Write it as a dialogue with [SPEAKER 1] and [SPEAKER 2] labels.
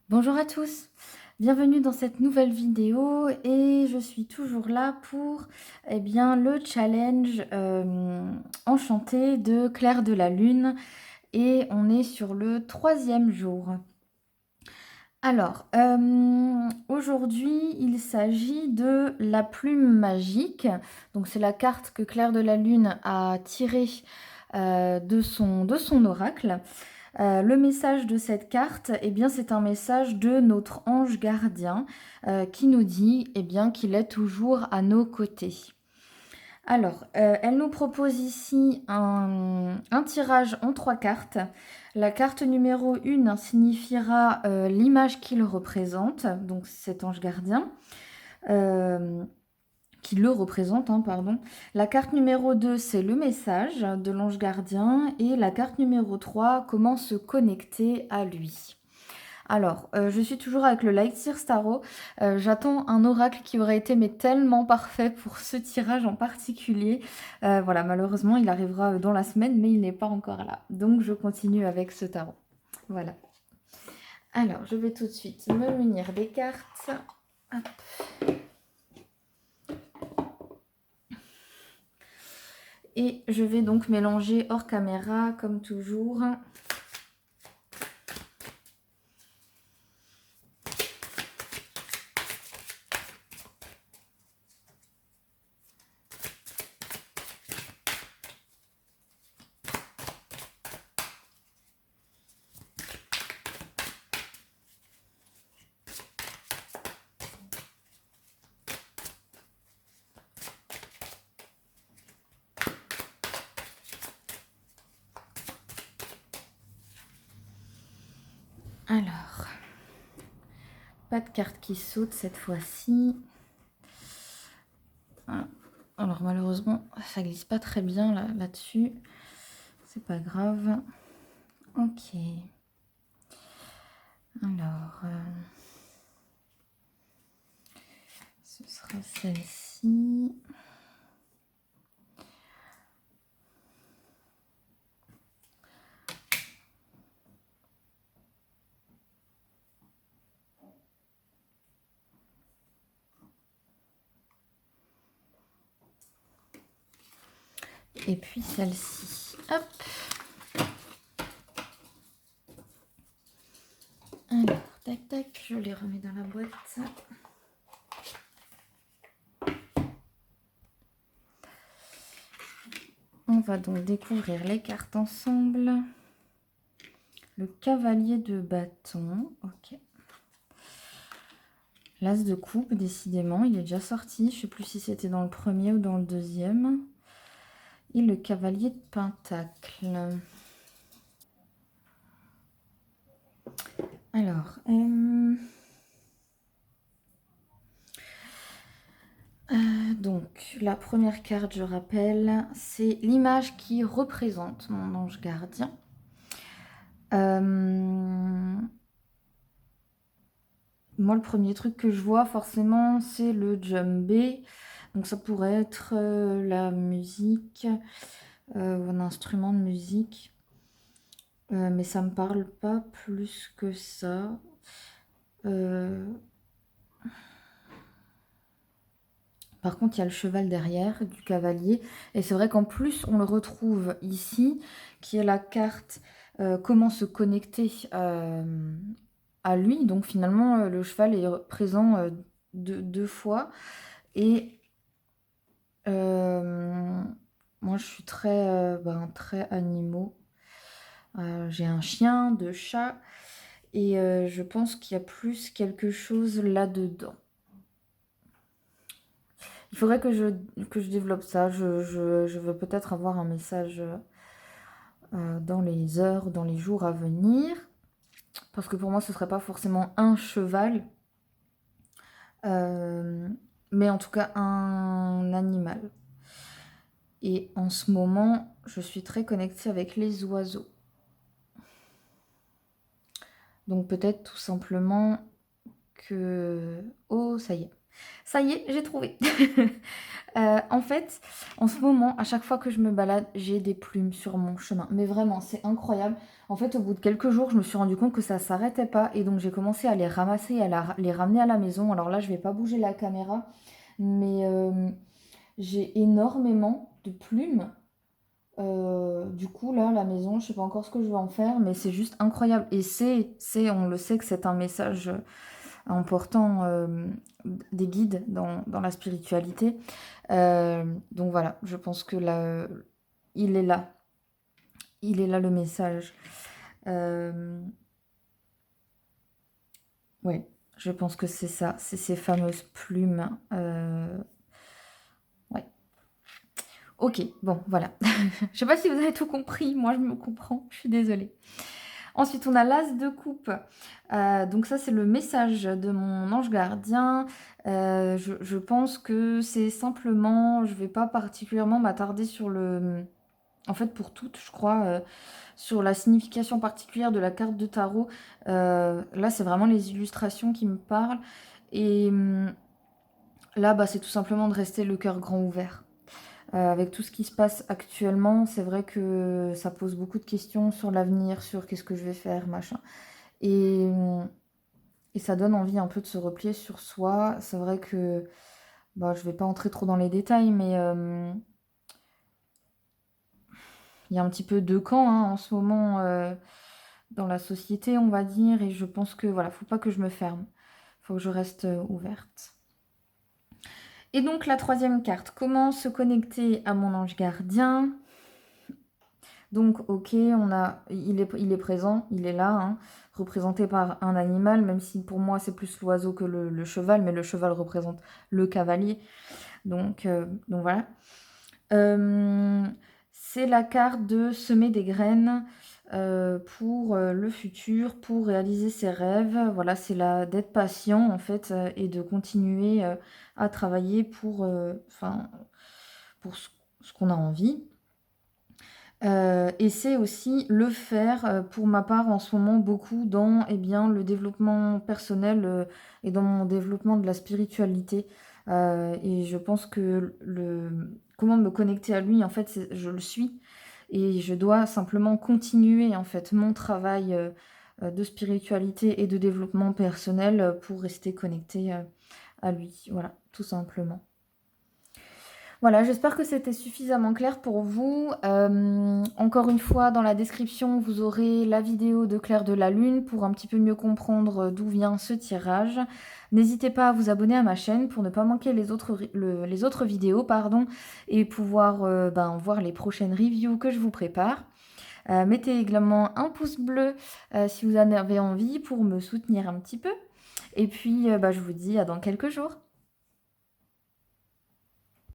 [SPEAKER 1] Bonjour à tous, bienvenue dans cette nouvelle vidéo et je suis toujours là pour le challenge enchanté de Clair de la Lune et on est sur le troisième jour. Alors, aujourd'hui il s'agit de la plume magique, donc c'est la carte que Clair de la Lune a tirée de son oracle. Le message de cette carte, c'est un message de notre ange gardien qui nous dit qu'il est toujours à nos côtés. Alors, elle nous propose ici un tirage en 3 cartes. La carte numéro 1 signifiera l'image qu'il représente, donc cet ange gardien. Qui le représente, pardon. La carte numéro 2, c'est le message de l'ange gardien. Et la carte numéro 3, comment se connecter à lui. Alors, je suis toujours avec le Lightseer Starro. J'attends un oracle qui aurait été tellement parfait pour ce tirage en particulier. Voilà, malheureusement, il arrivera dans la semaine, mais il n'est pas encore là. Donc, je continue avec ce tarot. Voilà. Alors, je vais tout de suite me munir des cartes. Hop. Et je vais donc mélanger hors caméra, comme toujours. Alors, pas de carte qui saute cette fois-ci. Voilà. Alors malheureusement, ça glisse pas très bien là-dessus. C'est pas grave. Ok. Alors, ce sera celle-ci. Et puis celle-ci. Hop. Alors, tac, tac, je les remets dans la boîte. On va donc découvrir les cartes ensemble. Le cavalier de bâton. Ok. L'as de coupe, décidément, il est déjà sorti. Je ne sais plus si c'était dans le premier ou dans le deuxième. Et le cavalier de pentacle. Alors, donc la première carte, je rappelle, c'est l'image qui représente mon ange gardien. Moi, le premier truc que je vois forcément, c'est le djembé. Donc ça pourrait être la musique ou un instrument de musique. Mais ça me parle pas plus que ça. Par contre, il y a le cheval derrière du cavalier. Et c'est vrai qu'en plus, on le retrouve ici, qui est la carte comment se connecter à lui. Donc finalement, le cheval est présent deux fois. Et moi, je suis très animaux. J'ai un chien, deux chats. Et je pense qu'il y a plus quelque chose là-dedans. Il faudrait que je développe ça. Je veux peut-être avoir un message dans les heures, dans les jours à venir. Parce que pour moi, ce ne serait pas forcément un cheval. Mais en tout cas, un animal. Et en ce moment, je suis très connectée avec les oiseaux. Donc peut-être tout simplement que... Oh, ça y est. Ça y est, j'ai trouvé. En fait, en ce moment, à chaque fois que je me balade, j'ai des plumes sur mon chemin. Mais vraiment, c'est incroyable. En fait, au bout de quelques jours, je me suis rendu compte que ça s'arrêtait pas et donc j'ai commencé à les ramasser et les ramener à la maison. Alors là, je vais pas bouger la caméra, mais j'ai énormément de plumes. Du coup, là, la maison, je sais pas encore ce que je vais en faire, mais c'est juste incroyable. Et on le sait que c'est un message important des guides dans la spiritualité. Donc voilà, je pense que là, il est là. Il est là le message. Euh, ouais, je pense que c'est ça. C'est ces fameuses plumes. Ouais. Ok, bon, voilà. Je sais pas si vous avez tout compris. Moi, je me comprends. Je suis désolée. Ensuite, on a l'as de coupe. Donc ça, c'est le message de mon ange gardien. Je pense que c'est simplement, je vais pas particulièrement m'attarder sur le... En fait, pour toutes, je crois, sur la signification particulière de la carte de tarot. Là, c'est vraiment les illustrations qui me parlent. Et là, bah, c'est tout simplement de rester le cœur grand ouvert. Avec tout ce qui se passe actuellement, c'est vrai que ça pose beaucoup de questions sur l'avenir, sur qu'est-ce que je vais faire, machin. Et, et ça donne envie un peu de se replier sur soi. C'est vrai que bah, je vais pas entrer trop dans les détails, mais il y a un petit peu deux camps hein, en ce moment dans la société, on va dire. Et je pense que voilà, faut pas que je me ferme. Faut que je reste ouverte. Et donc la troisième carte, comment se connecter à mon ange gardien? Donc ok, il est présent, il est là, hein, représenté par un animal, même si pour moi c'est plus l'oiseau que le cheval, mais le cheval représente le cavalier. Donc voilà. C'est la carte de semer des graines pour le futur, pour réaliser ses rêves. Voilà, c'est d'être patient en fait et de continuer à travailler pour ce qu'on a envie. Et c'est aussi le faire, pour ma part en ce moment beaucoup dans, eh bien, le développement personnel, et dans mon développement de la spiritualité. Et je pense que comment me connecter à lui, en fait, je le suis et je dois simplement continuer, en fait, mon travail, de spiritualité et de développement personnel, pour rester connectée, à lui. Voilà, tout simplement. Voilà, j'espère que c'était suffisamment clair pour vous. Encore une fois, dans la description, vous aurez la vidéo de Claire de la Lune pour un petit peu mieux comprendre d'où vient ce tirage. N'hésitez pas à vous abonner à ma chaîne pour ne pas manquer les autres vidéos pardon, et pouvoir voir les prochaines reviews que je vous prépare. Mettez également un pouce bleu si vous en avez envie pour me soutenir un petit peu. Et puis, je vous dis à dans quelques jours.